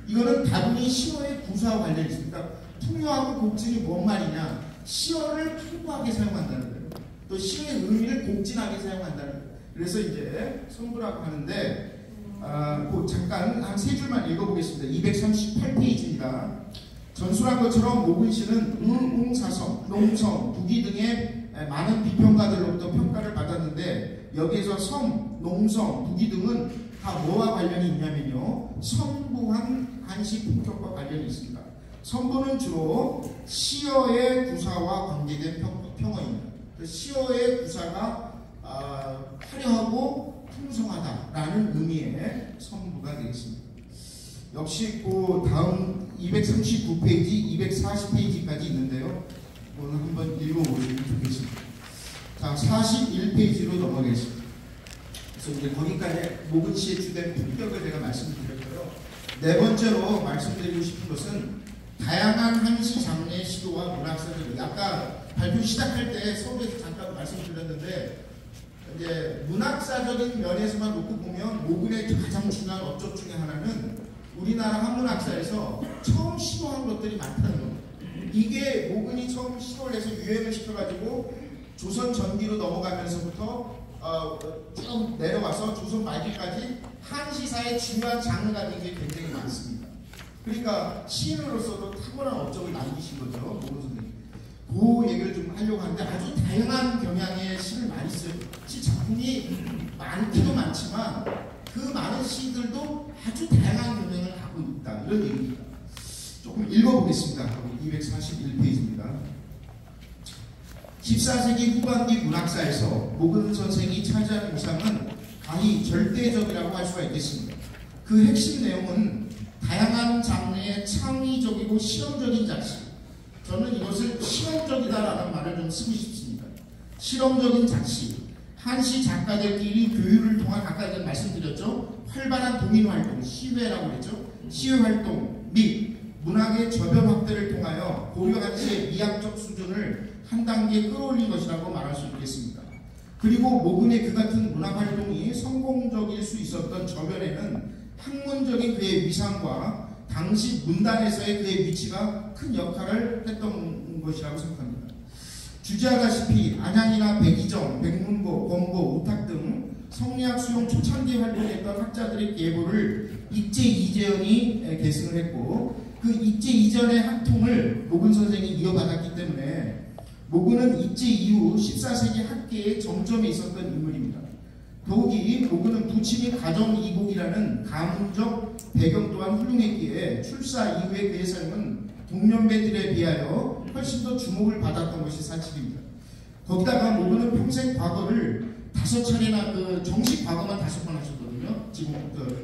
이거는 다분히 시어의 구사와 관련이 있습니다. 풍요하고 곡진이 뭔 말이냐? 시어를 풍부하게 사용한다는 거예요. 또 시의 의미를 곡진하게 사용한다는 거예요. 그래서 이제 선부라고 하는데 잠깐 한 세 줄만 읽어보겠습니다. 238페이지입니다. 전술한 것처럼 모근시는 응사성, 농성, 부기 등의 많은 비평가들로부터 평가를 받았는데 여기에서 성, 농성, 부기 등은 다 뭐와 관련이 있냐면요. 선부한 한시 품격과 관련이 있습니다. 선부는 주로 시어의 구사와 관계된 평어입니다. 시어의 구사가 화려하고 풍성하다라는 의미의 선부가 되겠습니다. 역시 다음 239페이지, 240페이지까지 있는데요. 오늘 한번 읽어보시면 좋겠습니다. 자, 41페이지로 넘어가겠습니다. 그래서 이제 거기까지 모근시의 주된 품격을 제가 말씀드렸고요. 네 번째로 말씀드리고 싶은 것은 다양한 한시 장르의 시도와 문학사들. 아까 발표 시작할 때 서울에서 잠깐 말씀드렸는데 이제 문학사적인 면에서만 놓고 보면 모근의 가장 중요한 업적 중에 하나는 우리나라 한문학사에서 처음 시도한 것들이 많다는 겁니다. 이게 모근이 처음 시도를 해서 유행을 시켜가지고 조선 전기로 넘어가면서부터 쭉 내려와서 조선 말기까지 한시사의 중요한 장르가 된 게 굉장히 많습니다. 그러니까 시인으로서도 탁월한 업적을 남기신 거죠, 모근 선생님. 그 얘기를 좀 하려고 하는데 아주 다양한 경향의 시를 많이 써요. 시 작품이 많기도 많지만 그 많은 시들도 아주 다양한 경향을 갖고 있다. 이런 얘기입니다. 조금 읽어보겠습니다. 241페이지입니다. 14세기 후반기 문학사에서 모근 선생이 차지하는 위상은 가히 절대적이라고 할 수가 있겠습니다. 그 핵심 내용은 다양한 장르의 창의적이고 실험적인 작시. 저는 이것을 실험적이다라는 말을 좀 쓰고 싶습니다. 실험적인 작시. 한시 작가들끼리 교류를 통한 아까 제가 말씀드렸죠. 활발한 동인활동, 시회라고 그랬죠. 시회활동 및 문학의 저변 확대를 통하여 고려 한시의 미학적 수준을 한 단계 끌어올린 것이라고 말할 수 있겠습니다. 그리고 모근의 그 같은 문학활동이 성공적일 수 있었던 저변에는 학문적인 그의 위상과 당시 문단에서의 그의 위치가 큰 역할을 했던 것이라고 생각합니다. 주지하다시피 안양이나 백이정, 백문고, 권고, 오탁 등 성리학 수용 초창기에 활동했던 학자들의 계보를 익제 이재현이 계승을 했고 그 익제 이전의 한 통을 모근 선생이 이어받았기 때문에 모근은 익제 이후 14세기 학계의 정점에 있었던 인물입니다. 더욱이 모근은 부친이 가정이곡이라는 가문적 배경 또한 훌륭했기에 출사 이후의 그의 삶은 동년배들에 비하여 훨씬 더 주목을 받았던 것이 사실입니다. 거기다가 모근은 평생 과거를 5차례나 그 정식 과거만 5번 하셨거든요.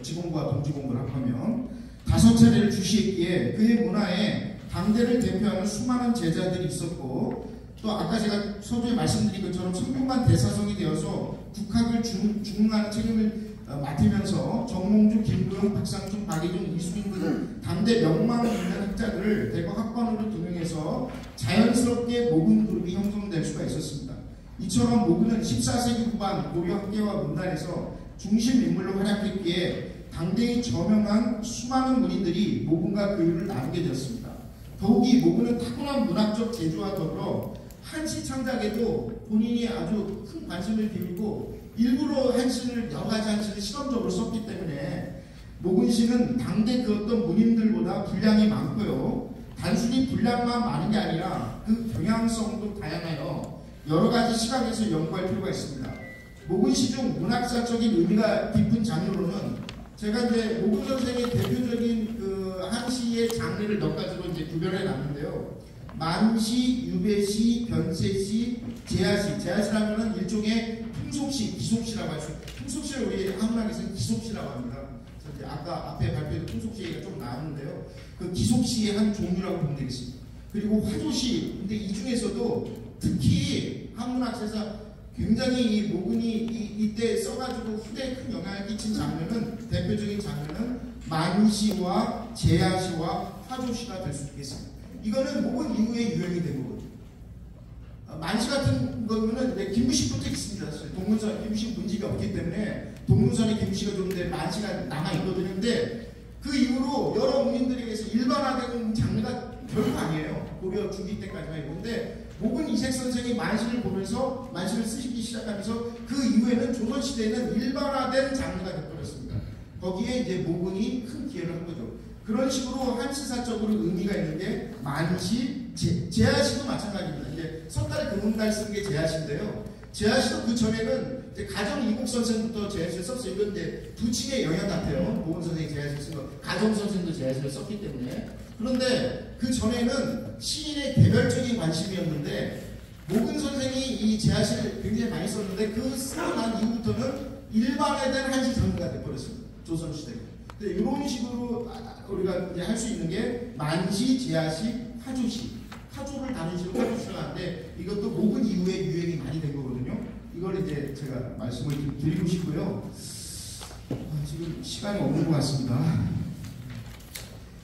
지공과 동지공부를 합하면 5차례를 주시했기에 그의 문화에 당대를 대표하는 수많은 제자들이 있었고 또 아까 제가 서두에 말씀드린 것처럼 성균관 대사성이 되어서 국학을 중흥하는 책임을 맡으면서 정몽주, 김구영, 박상춘, 박이중, 이수민 등 당대 명망 있는 학자들을 대거 학번으로 등용해서 자연스럽게 모근 그룹이 형성될 수가 있었습니다. 이처럼 모근은 14세기 후반 고려 학계와 문단에서 중심 인물로 활약했기에 당대의 저명한 수많은 문인들이 모근과 교류를 나누게 되었습니다. 더욱이 모근은 타고난 문학적 재주와 더불어 한시 창작에도 본인이 아주 큰 관심을 기울이고 일부러 여러 가지 한시를 실험적으로 썼기 때문에 모근시는 당대 그 어떤 문인들보다 분량이 많고요. 단순히 분량만 많은 게 아니라 그 경향성도 다양하여 여러 가지 시각에서 연구할 필요가 있습니다. 모근시 중 문학사적인 의미가 깊은 장르로는 제가 이제 모근 선생의 대표적인 그 한시의 장르를 몇 가지로 이제 구별해 놨는데요. 만시, 유배시, 변세시, 제야시. 제야시라면은 일종의 풍속시, 기속시라고 하죠. 풍속시를 우리 한문학에서는 기속시라고 합니다. 이제 아까 앞에 발표된 풍속시 얘기가 좀 나왔는데요. 그 기속시의 한 종류라고 보면 되겠습니다. 그리고 화조시. 근데 이 중에서도 특히 한문학에서 굉장히 이 모근이 이때 써가지고 후대에 큰 영향을 끼친 장르는 대표적인 장르는 만시와 제야시와 화조시가 될 수 있겠습니다. 이거는 모근 이후에 유행이 된 거거든요. 만시 같은 거는 김부식부터 있습니다. 동문선, 김부식 문집이 없기 때문에 동문선에 김부식이 좀 된 만시가 남아있거든요. 근데 그 이후로 여러 문인들에게서 일반화된 장르가 별거 아니에요. 고려 중기 때까지만 있는데 모근 이색 선생이 만시를 보면서 만시를 쓰시기 시작하면서 그 이후에는 조선시대에는 일반화된 장르가 되어버렸습니다. 거기에 이제 모근이 큰 기여를 한 거죠. 그런 식으로 한시사적으로 의미가 있는 게 만시, 제야시도 마찬가지입니다. 이제 석달에 금은달 쓰는 게 제야시인데요. 제야시도 그 전에는 이제 가정 이국 선생부터 제야시를 썼어요. 이건 이제 부친의 영향 같아요. 모근 선생이 제야시를 쓴 거. 가정 선생도 제야시를 썼기 때문에. 그런데 그 전에는 시인의 개별적인 관심이었는데 모근 선생이 이 제야시를 굉장히 많이 썼는데 그 쓰고 난 이후부터는 일반화된 한시 장르가 되어버렸습니다. 조선시대. 이런 식으로 우리가 이제 할 수 있는 게 만시, 제야시, 화조시. 화조를 다른 식으로 화조시를 하는데 이것도 모근 이후에 유행이 많이 된 거거든요. 이걸 이제 제가 말씀을 드리고 싶고요. 지금 시간이 없는 것 같습니다.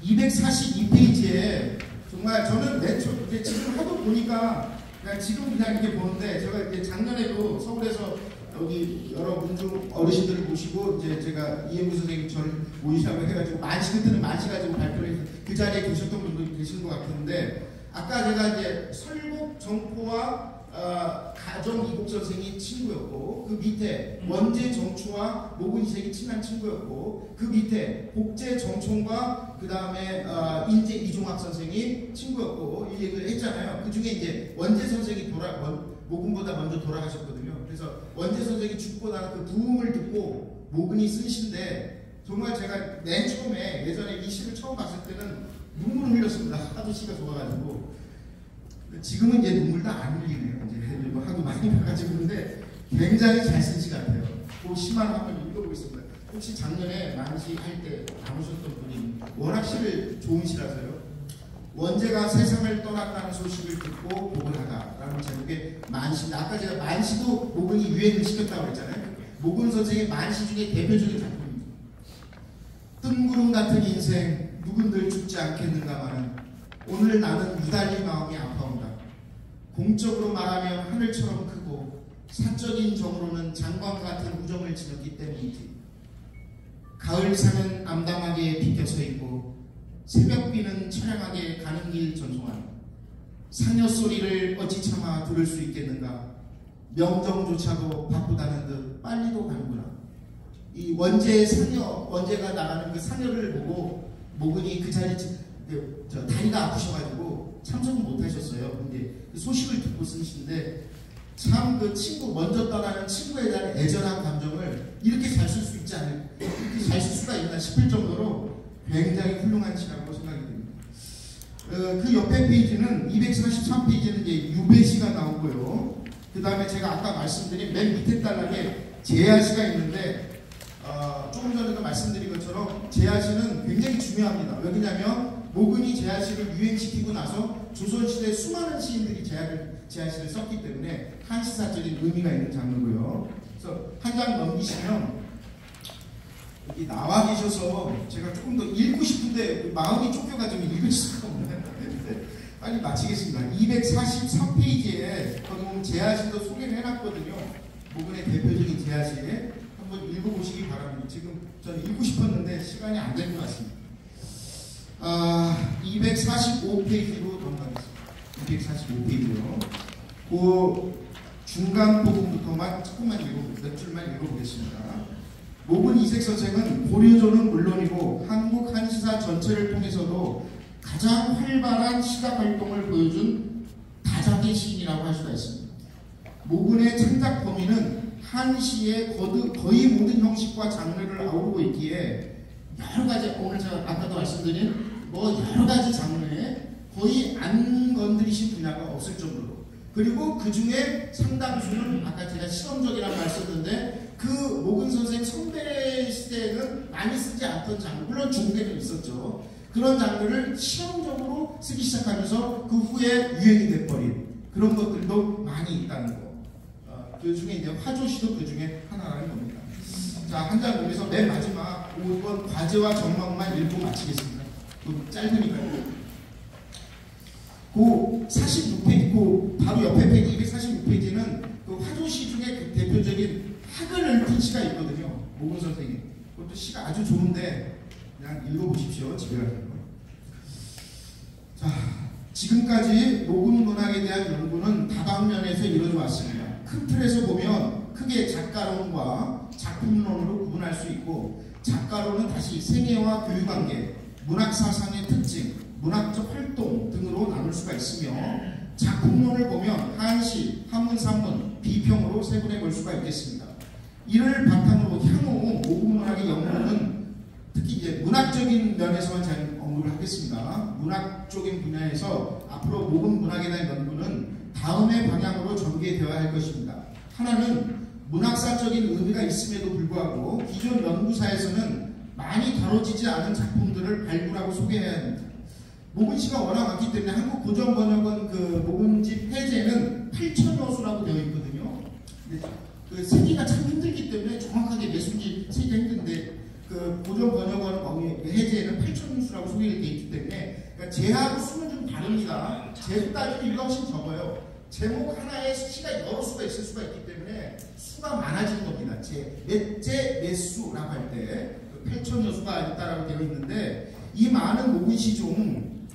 242페이지에 정말 저는 이제 지금 하도 보니까 그냥 지금 그냥 이렇게 보는데 제가 이제 작년에도 서울에서 여기 여러 문중 어르신들을 모시고 이제 제가 이행구 선생님 저를 모시라고 해가지고 만시 그때는 만시 가지고 발표를 해서 그 자리에 계셨던 분도 계신 것 같은데 아까 제가 이제 설곡 정포와 가정 이곡 선생이 친구였고 그 밑에 원제 정초와 모근 이색이 친한 친구였고 그 밑에 복제 정총과 그 다음에 인제 이종학 선생이 친구였고 이 얘기를 했잖아요. 그 중에 이제 원제 선생이 모근보다 먼저 돌아가셨거든요. 그래서 원제 선생이 죽고 나서 그 부음을 듣고 모근이 쓴 시인데 정말 제가 맨 처음에 예전에 이 시를 처음 봤을 때는 눈물을 흘렸습니다. 하도 시가 좋아가지고. 지금은 이제 눈물도 안 흘리네요. 이제 하도 많이 봐가지고. 근데 굉장히 잘 쓴 시 같아요. 그 시만 한번 읽어보겠습니다. 혹시 작년에 만시할 때 나오셨던 분이 워낙 시를 좋은 시라서요. 원제가 세상을 떠났다는 소식을 듣고 복을하다라는 제목의 만시. 아까 제가 만시도 모근이 유행을 시켰다고 그랬잖아요. 모근 선생의 만시 중에 대표적인 작품입니다. 뜬구름 같은 인생 누군들 죽지 않겠는가마는 오늘 나는 유달리 마음이 아파온다. 공적으로 말하면 하늘처럼 크고 사적인 정으로는 장관 같은 우정을 지녔기 때문이지. 가을산은 암담하게 비껴서 있고 새벽비는 처량하게 가는 길 전송하는 상여 소리를 어찌 참아 들을 수 있겠는가. 명정조차도 바쁘다는 듯 빨리도 가는구나. 이 원제의 상여, 원제가 나가는 그 상여를 보고 모근이 그 자리에 다리가 아프셔가지고 참석을 못하셨어요. 근데 그 소식을 듣고 쓰시는데 참 그 친구, 먼저 떠나는 친구에 대한 애절한 감정을 이렇게 잘 쓸 수 있지 않을, 이렇게 잘 쓸 수가 있나 싶을 정도로 굉장히 훌륭한 시라고 생각이 됩니다. 그 옆에 페이지는 243페이지는 이제 유배시가 나오고요. 그 다음에 제가 아까 말씀드린 맨 밑에 단락에 제야시가 있는데 조금 전에도 말씀드린 것처럼 제야시는 굉장히 중요합니다. 왜냐하면 모근이 제야시를 유행시키고 나서 조선시대 수많은 시인들이 제야시를 썼기 때문에 한시사적인 의미가 있는 장르고요. 그래서 한 장 넘기시면 여기 나와 계셔서 제가 조금 더 읽고 싶은데 마음이 쫓겨가지고 읽을 수가 없네요. 빨리 마치겠습니다. 243페이지에 거기 보면 제야시도 소개를 해놨거든요. 모근의 대표적인 제야시 한번 읽어보시기 바랍니다. 지금 저는 읽고 싶었는데 시간이 안 될 것 같습니다. 245페이지로 넘어가겠습니다. 245페이지요. 그 중간 부분부터만 조금만 몇 줄만 읽어보겠습니다. 모근 이색 선생은 고려조는 물론이고 한국 한시사 전체를 통해서도 가장 활발한 시각 활동을 보여준 다작의 시인이라고 할 수가 있습니다. 모근의 창작 범위는 한시의 거의 모든 형식과 장르를 아우르고 있기에 여러 가지, 오늘 제가 아까도 말씀드린 여러 가지 장르에 거의 안 건드리신 분야가 없을 정도로, 그리고 그 중에 상당수는 아까 제가 실험적이라고 말씀드렸는데 그 모근 선생 선배 시대에는 많이 쓰지 않던 장르, 물론 중국에는 있었죠. 그런 장르를 실험적으로 쓰기 시작하면서 그 후에 유행이 돼버린 그런 것들도 많이 있다는 거. 그 중에 이제 화조시도 그 중에 하나라는 겁니다. 자, 한 장 넘겨서 맨 마지막 5번 과제와 전망만 읽고 마치겠습니다. 짧으니까요. 그 46페이지, 그 바로 옆에 페이지 246페이지는 그 화조시 중에 그 대표적인 학을 읊은 시가 있거든요. 모근 선생님. 그것도 시가 아주 좋은데 그냥 읽어보십시오. 집에 가서. 자, 지금까지 모근 문학에 대한 연구는 다방면에서 이루어져 왔습니다. 큰 틀에서 보면 크게 작가론과 작품론으로 구분할 수 있고, 작가론은 다시 생애와 교육관계, 문학사상의 특징, 문학적 활동 등으로 나눌 수가 있으며, 작품론을 보면 한시, 한문, 산문, 비평으로 세분해 볼 수가 있겠습니다. 이를 바탕으로 향후 모근 문학의 연구는 특히 이제 문학적인 면에서만 잘 언급을 하겠습니다. 문학적인 분야에서 앞으로 모근 문학에 대한 연구는 다음의 방향으로 전개되어야 할 것입니다. 하나는 문학사적인 의미가 있음에도 불구하고 기존 연구사에서는 많이 다뤄지지 않은 작품들을 발굴하고 소개해야 합니다. 모근시가 워낙 많기 때문에 한국 고전번역원 그 모근집 해제는 8,000여 수라고 되어 있거든요. 근데 그 세기가 참 힘들기 때문에 정확하게 몇 수인지 세기가 힘든데 그 고전번역원 해제는 8,000수라고 소개되어 있기 때문에 그러니까 제하고 수는 좀 다릅니다. 제수 따지면 이거 훨씬 적어요. 제목 하나에 시가 여러 수가 있을 수가 있기 때문에 수가 많아지는 겁니다. 몇제 몇 수라고 할 때 8,000여 수가 있다라고 되어 있는데, 이 많은 모근시 중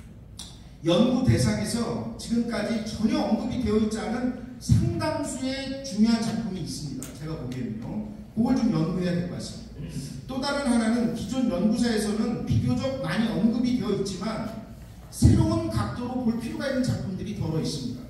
연구 대상에서 지금까지 전혀 언급이 되어 있지 않은 상당수의 중요한 작품이 있습니다. 제가 보기에는요. 그걸 좀 연구해야 될 것 같습니다. 또 다른 하나는 기존 연구사에서는 비교적 많이 언급이 되어 있지만 새로운 각도로 볼 필요가 있는 작품들이 더러 있습니다.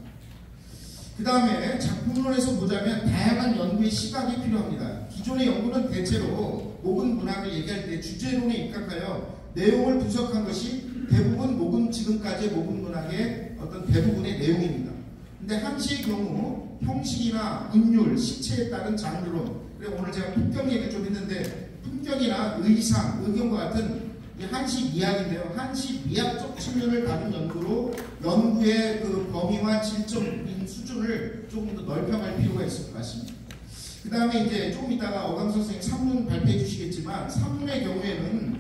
그 다음에 작품론에서 보자면 다양한 연구의 시각이 필요합니다. 기존의 연구는 대체로 모근 문학을 얘기할 때 주제론에 입각하여 내용을 분석한 것이 대부분 모근, 지금까지의 모근 문학의 어떤 대부분의 내용입니다. 근데 한시의 경우 형식이나 운율, 시체에 따른 장르론, 그리고 오늘 제가 품격 얘기 좀 했는데 품격이나 의상, 의견과 같은 이 한식 미학인데요. 한식 미학적 측면을 다룬 연구로 연구의 그 범위와 질적인 수준을 조금 더 넓혀갈 필요가 있을 것 같습니다. 그 다음에 이제 조금 이따가 어강 선생님 산문 발표해 주시겠지만 산문의 경우에는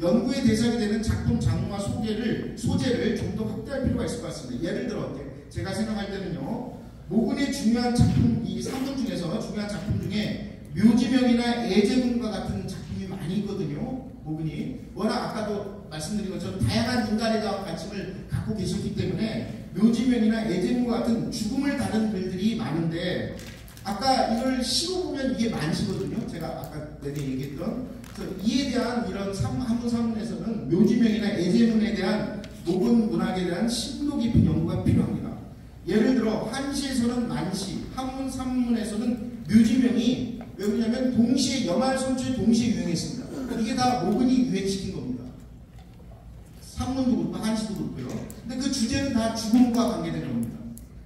연구의 대상이 되는 작품 장르와 소재를 좀 더 확대할 필요가 있을 것 같습니다. 예를 들어 제가 생각할 때는요. 모근의 중요한 작품, 이 산문 중에서 중요한 작품 중에 묘지명이나 애제문과 같은 작품이 많이 있거든요. 모근이 워낙 아까도 말씀드린 것처럼 다양한 인간에 대한 관심을 갖고 계셨기 때문에 묘지명이나 애제문과 같은 죽음을 다룬 글들이 많은데 아까 이걸 시로 보면 이게 만시거든요. 제가 아까 내내 얘기했던 이에 대한 이런 한문 산문에서는 묘지명이나 애제문에 대한 모근 문학에 대한 심도 깊은 연구가 필요합니다. 예를 들어 한시에서는 만시, 한문 산문에서는 묘지명이 왜 그러냐면 동시에 염알선초에 동시에 유행했습니다. 이게 다 모근이 유행시킨 겁니다. 산문도 그렇고 한시도 그렇고요. 근데 그 주제는 다 죽음과 관계된 겁니다.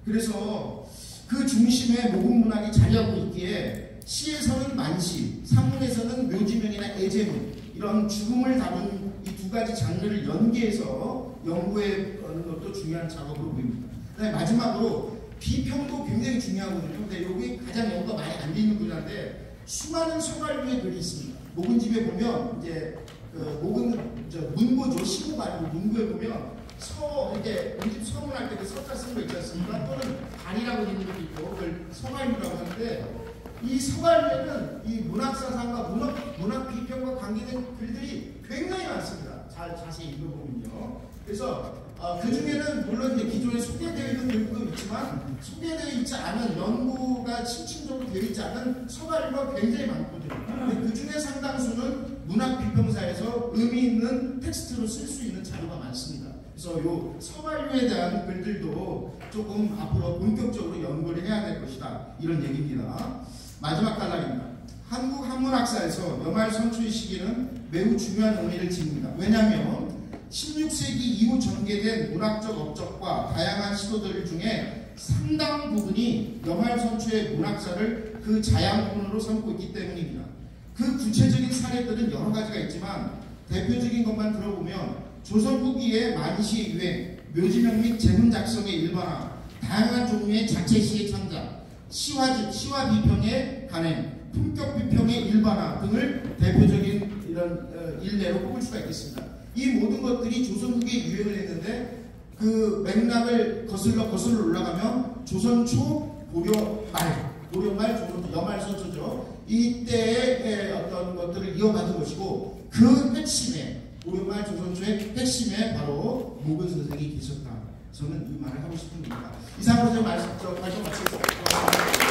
그래서 그 중심에 모근 문학이 자리하고 있기에 시에서는 만시, 산문에서는 묘지명이나 애제문 이런 죽음을 다룬 이 두 가지 장르를 연계해서 연구해 하는 것도 중요한 작업으로 보입니다. 그다음에 마지막으로 비평도 굉장히 중요하거든요. 근데 여기 가장 연구가 많이 안 되는 분야인데 수많은 서갈류의 글이 있습니다. 모근집에 보면 이제 문고죠. 시고 말고 문고에 보면 이렇게 우리 집 서문할 때 그 서자 쓰는 거 있지 않습니까? 또는 단이라고 되는 것도 있고 그걸 서갈류라고 하는데 이 서갈류에는 이 문학사상과 문학 비평과 관계된 글들이 굉장히 많습니다. 자세히 읽어보면요. 그래서 그 중에는 물론 이제 기존에 소개되어 있는 글도 있지만 소개되어 있지 않은 연구가 심층적으로 되어 있지 않은 서갈류가 굉장히 많거든요. 근데 그 중에 상당수는 문학 비평사에서 의미 있는 텍스트로 쓸 수 있는 자료가 많습니다. 그래서 요 서갈류에 대한 글들도 조금 앞으로 본격적으로 연구를 해야 될 것이다. 이런 얘기입니다. 마지막 단락입니다. 한국 한문학사에서 염알선초의 시기는 매우 중요한 의미를 지닙니다. 왜냐하면 16세기 이후 전개된 문학적 업적과 다양한 시도들 중에 상당 부분이 염알선초의 문학사를 그 자양분으로 삼고 있기 때문입니다. 그 구체적인 사례들은 여러 가지가 있지만 대표적인 것만 들어보면 조선 후기의 만시의 유행, 묘지명 및 제문 작성의 일반화, 다양한 종류의 자체시의 창작, 시와 비평의 간행, 품격 비평의 일반화 등을 대표적인 이런 일례로 꼽을 수가 있겠습니다. 이 모든 것들이 조선 후기에 유행을 했는데 그 맥락을 거슬러 올라가면 조선 초, 고려 말, 염알선초죠. 이때의 어떤 것들을 이어받은 것이고 그 핵심에 고려말 조선초의 핵심에 바로 모근 선생이 계셨다. 저는 이 말을 하고 싶습니다. 이상으로 제가 발표 마치겠습니다.